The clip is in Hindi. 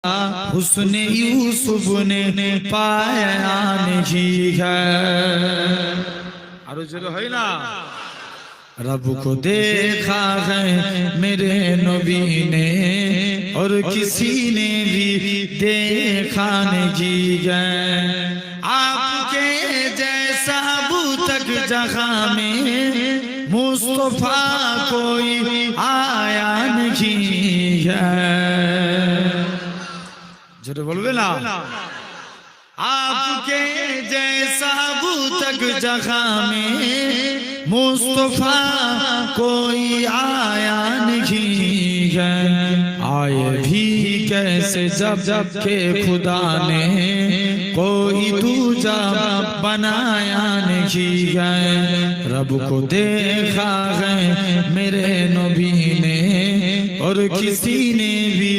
हुस्न यूसुफ ने पाया नहीं है। रब को देखा है मेरे नबी ने और किसी ने भी देखा नहीं है। आपके जैसा अबू तक जहां में मुस्तफा कोई आया नहीं है। जो बोलबे ना आपके जैसा अबू तक जहां में मुस्तफा कोई आया नहीं है। आए भी कैसे जब के खुदा ने कोई दूजा बनाया नहीं है। रब को देखा है मेरे नबी ने और किसी ने भी